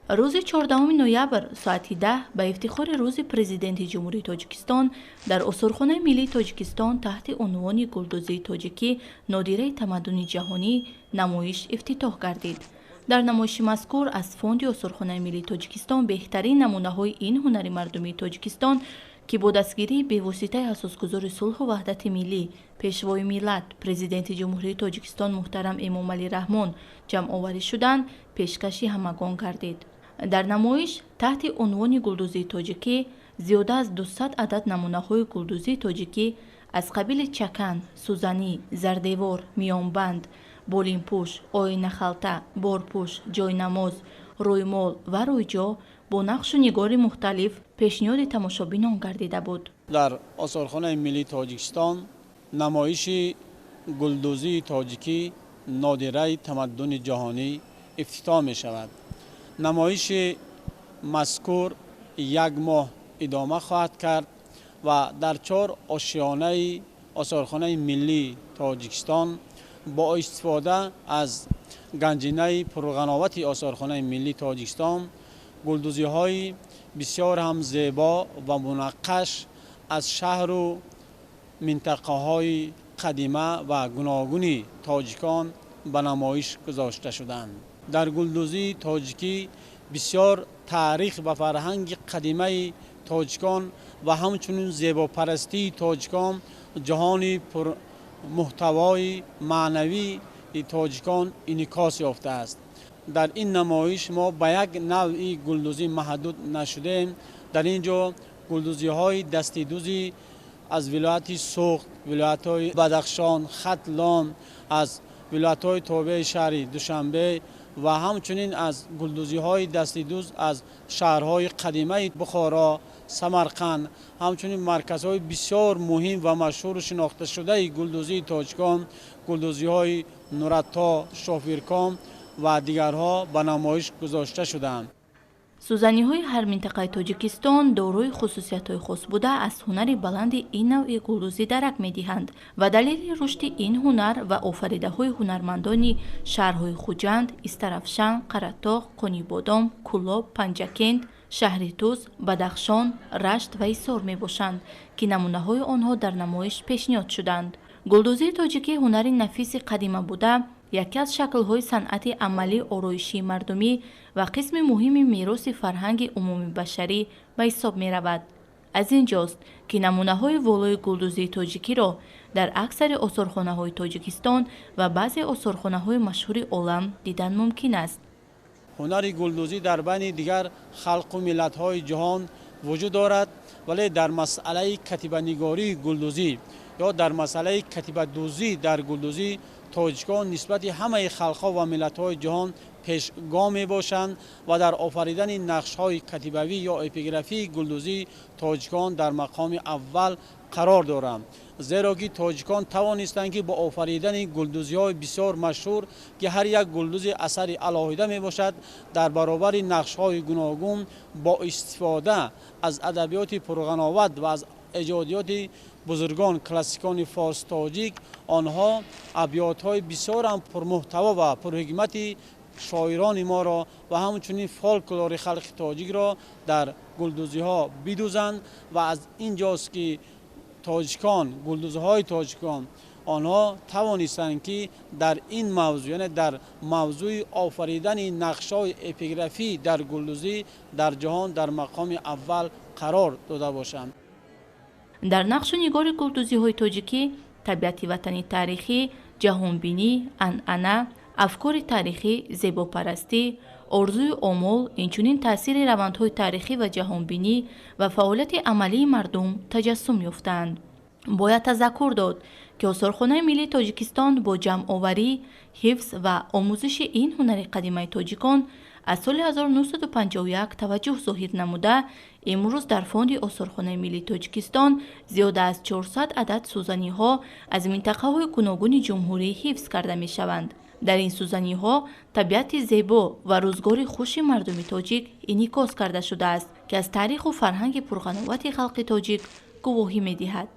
рӯзи 14 ноябр соати 10 ба ифтихори рӯзи президенти ҷумҳурии Тоҷикистон дар Осорхонаи миллии Тоҷикистон таҳти унвони Гулдузии тоҷикӣ нодираи тамаддуни ҷаҳонӣ намоиш ифтитоҳ гардид. дар намоиши мазкур аз фонди Осорхонаи миллии Тоҷикистон беҳтарин намунаҳои ин ҳунари мардумии Тоҷикистон ки бо дастгирии бевоситаи асосгузори сулҳу ваҳдати миллӣ, пешвои миллат, президенти ҷумҳурии Тоҷикистон муҳтарам Эмомалӣ Раҳмон ҷамъоварӣ шуданд, пешкаши ҳамагон гардид. дар намоиш таҳти унвони Гулдузии тоҷикӣ зиёда аз 200 адад намунаҳои гулдузии тоҷикӣ аз қабили чакан, сӯзанӣ, зардевор, миёнбанд, болинпӯш, оинахалта, борпӯш, ҷойнамоз, рӯймол ва рӯйҷо бо нақшу нигори мухталиф пешниҳоди тамошобинон гардида буд. дар Осорхонаи миллии Тоҷикистон намоиши гулдузии тоҷикӣ нодираи тамаддуни ҷаҳонӣ ифтитоҳ мешавад. намоиши мазкур як моҳ идома хоҳад кард ва дар 4 ошиёнаи Осорхонаи миллии Тоҷикистон бо истифода аз ганҷинаи пурғановати Осорхонаи миллии Тоҷикистон гулдузиҳои бисёр ҳам зебо ва мунаққаш аз шаҳру минтақаҳои қадима ва гуногуни тоҷикон ба намоиш гузошта шуданд. дар гулдузии тоҷикӣ бисёр таърих ва фарҳанги қадимаи тоҷикон ва ҳамчунин зебопарастии тоҷикон ҷаҳони пурмуҳтавои маънавии тоҷикон инъикос ёфтааст. дар ин намоиш мо ба як навъи гулдузӣ маҳдуд нашудем. дар ин ҷо гулдузиҳои дастидӯзи аз вилояти Суғд, вилоятҳои Бадахшон, Хатлон, аз вилоятҳои тобеи шаҳри Душанбе ва ҳамчунин аз гулдузиҳои дастидӯз аз шаҳрҳои қадимаи Бухоро, Самарқанд, ҳамчунин марказҳои бисёр муҳим ва машҳуру шинохташудаи гулдузии тоҷикон, гулдузиҳои Нурато, Шофиркон ва дигарҳо ба намоиш гузошта шуданд. сӯзаниҳои ҳар минтақаи Тоҷикистон дорои хусусиятҳои хос буда аз ҳунари баланди ин навъи гулдузӣ дарак медиҳанд ва далели рушди ин ҳунар ва офаридаҳои ҳунармандони шаҳрҳои Хуҷанд, Истарафшан, Қаратоғ, Қонибодом, Кӯлоб, Панҷакент, шаҳри Туз, Бадахшон, Рашт ва Ҳисор мебошанд ки намунаҳои онҳо дар намоиш пешниҳод шуданд. гулдузии тоҷикӣ ҳунари нафиси қадима буда яке аз шаклҳои санъати амалии ороишии мардумӣ ва қисми муҳими мероси фарҳанги умумибашарӣ ба ҳисоб меравад. аз ин ҷост ки намунаҳои волои гулдузии тоҷикиро дар аксари осорхонаҳои Тоҷикистон ва баъзе осорхонаҳои машҳури олам дидан мумкин аст. ҳунари гулдузӣ дар байни дигар халқу миллатҳои ҷаҳон вуҷуд дорад, вале дар масъалаи катибанигории гулдузӣ ё дар масъалаи катибадӯзӣ дар гулдузӣ тоҷикон нисбати ҳамаи халқҳо ва миллатҳои ҷаҳон пешгом мебошанд ва дар офаридани нақшҳои катибавӣ ё эпиграфии гулдузӣ тоҷикон дар мақоми аввал қарор доранд. зеро ки тоҷикон тавонистанд ки бо офаридани гулдузиҳои бисёр машҳур ки ҳар як гулдузи асари алоҳида мебошад, дар баробари нақшҳои гуногун бо истифода аз адабиёти пурғановат ва аз эҷодиёти бузургон классикони форс-тоҷик онҳо абётҳои бисёрам пурмуҳтаво ва пурҳикмати шоирони моро ва ҳамчунин фолклори халқи тоҷикро дар гулдузиҳо бидӯзанд ва аз ин ҷост ки тоҷикон, гулдузҳои тоҷикон онҳо тавонистанд ки дар ин мавзӯъ, яъне дар мавзӯи офаридани нақшҳои эпиграфӣ дар гулдузӣ дар ҷаҳон дар мақоми аввал қарор дода бошанд. дар нақшу нигори гулдузиҳои тоҷикӣ табиати ватани таърихӣ, ҷаҳонбинӣ, анъана, афкори таърихӣ, зебопарастӣ, орзуи омол, инчунин таъсири равандҳои таърихӣ ва ҷаҳонбинӣ ва фаъолияти амалии мардум таҷассум ёфтаанд. бояд тазаккур дод ки Осорхонаи миллии Тоҷикистон бо ҷамъоварӣ, ҳифз ва омӯзиши ин ҳунари қадимаи тоҷикон аз соли 1951 таваҷҷӯҳ зоҳир намуда, имрӯз дар фонди Осорхонаи миллии Тоҷикистон зиёда аз 400 адад сӯзаниҳо аз минтақаҳои гуногуни ҷумҳурӣ ҳифз карда мешаванд. дар ин сӯзаниҳо табиати зебо ва рӯзгори хуши мардуми тоҷик инъикос карда шудааст ки аз таъриху фарҳанги пурғановати халқи тоҷик гувоҳӣ медиҳад.